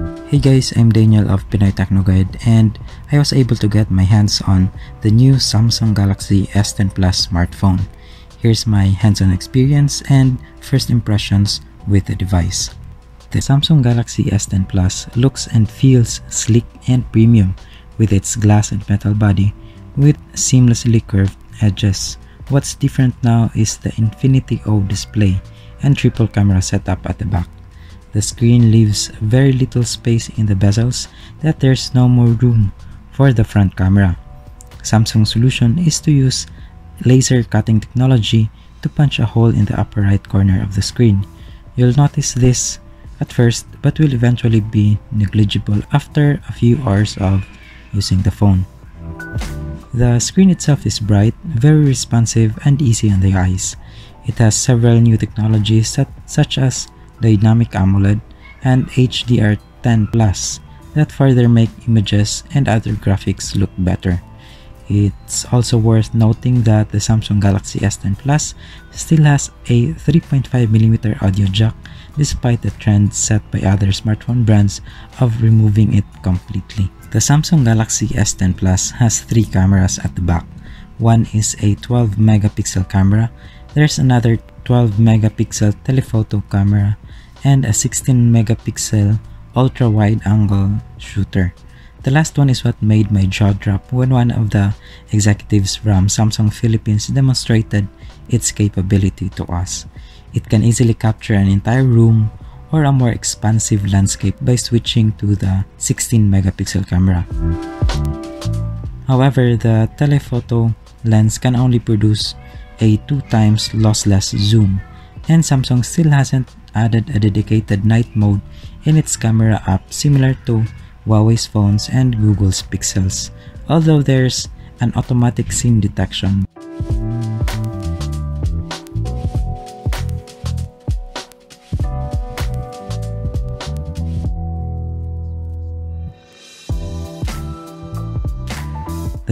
Hey guys, I'm Daniel of Pinoy Techno Guide, and I was able to get my hands on the new Samsung Galaxy S10 Plus smartphone. Here's my hands-on experience and first impressions with the device. The Samsung Galaxy S10 Plus looks and feels sleek and premium with its glass and metal body with seamlessly curved edges. What's different now is the Infinity O display and triple camera setup at the back. The screen leaves very little space in the bezels that there's no more room for the front camera. Samsung's solution is to use laser cutting technology to punch a hole in the upper right corner of the screen. You'll notice this at first but will eventually be negligible after a few hours of using the phone. The screen itself is bright, very responsive, and easy on the eyes. It has several new technologies such as Dynamic AMOLED and HDR10 Plus that further make images and other graphics look better. It's also worth noting that the Samsung Galaxy S10 Plus still has a 3.5mm audio jack despite the trend set by other smartphone brands of removing it completely. The Samsung Galaxy S10 Plus has 3 cameras at the back. One is a 12-megapixel camera, there's another 12-megapixel telephoto camera, and a 16-megapixel ultra-wide-angle shooter. The last one is what made my jaw drop when one of the executives from Samsung Philippines demonstrated its capability to us. It can easily capture an entire room or a more expansive landscape by switching to the 16-megapixel camera. However, the telephoto lens can only produce a 2 times lossless zoom, and Samsung still hasn't added a dedicated night mode in its camera app similar to Huawei's phones and Google's Pixels, although there's an automatic scene detection.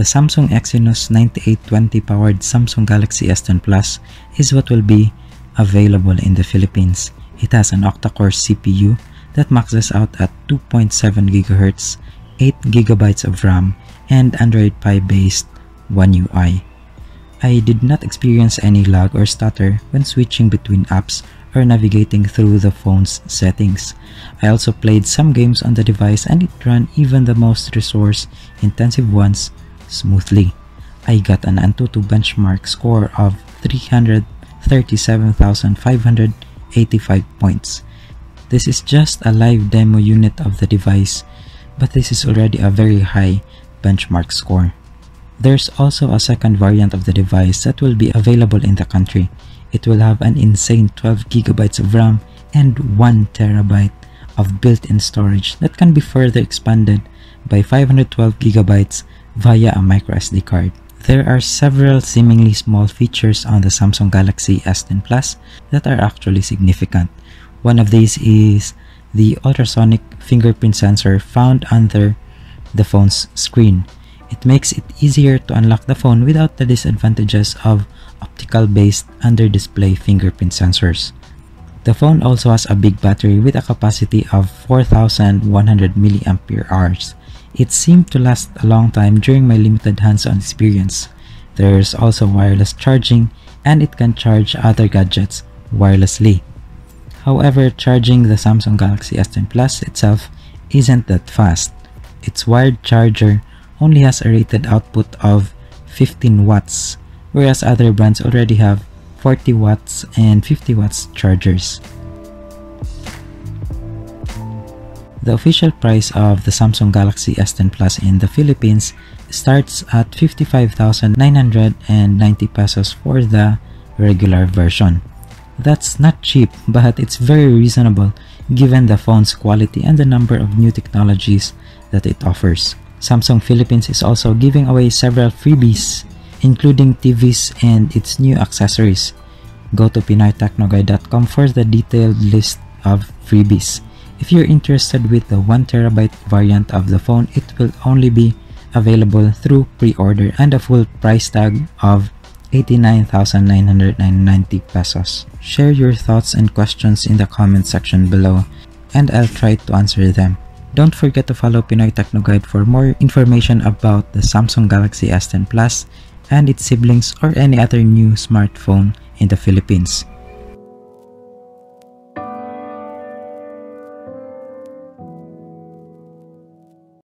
The Samsung Exynos 9820 powered Samsung Galaxy S10 Plus is what will be available in the Philippines. It has an octa-core CPU that maxes out at 2.7 GHz, 8GB of RAM, and Android Pie based One UI. I did not experience any lag or stutter when switching between apps or navigating through the phone's settings. I also played some games on the device and it ran even the most resource-intensive ones smoothly. I got an Antutu benchmark score of 337,585 points. This is just a live demo unit of the device, but this is already a very high benchmark score. There's also a second variant of the device that will be available in the country. It will have an insane 12GB of RAM and 1TB of built-in storage that can be further expanded by 512GB via a microSD card. There are several seemingly small features on the Samsung Galaxy S10 Plus that are actually significant. One of these is the ultrasonic fingerprint sensor found under the phone's screen. It makes it easier to unlock the phone without the disadvantages of optical-based under-display fingerprint sensors. The phone also has a big battery with a capacity of 4,100 mAh. It seemed to last a long time during my limited hands-on experience. There's also wireless charging, and it can charge other gadgets wirelessly. However, charging the Samsung Galaxy S10 Plus itself isn't that fast. Its wired charger only has a rated output of 15 watts, whereas other brands already have 40 watts and 50 watts chargers. The official price of the Samsung Galaxy S10 Plus in the Philippines starts at 55,990 pesos for the regular version. That's not cheap, but it's very reasonable given the phone's quality and the number of new technologies that it offers. Samsung Philippines is also giving away several freebies, including TVs and its new accessories. Go to PinoyTechnoGuide.com for the detailed list of freebies. If you're interested with the 1TB variant of the phone, it will only be available through pre-order and a full price tag of 89,990 pesos. Share your thoughts and questions in the comment section below and I'll try to answer them. Don't forget to follow Pinoy Techno Guide for more information about the Samsung Galaxy S10 Plus and its siblings or any other new smartphone in the Philippines.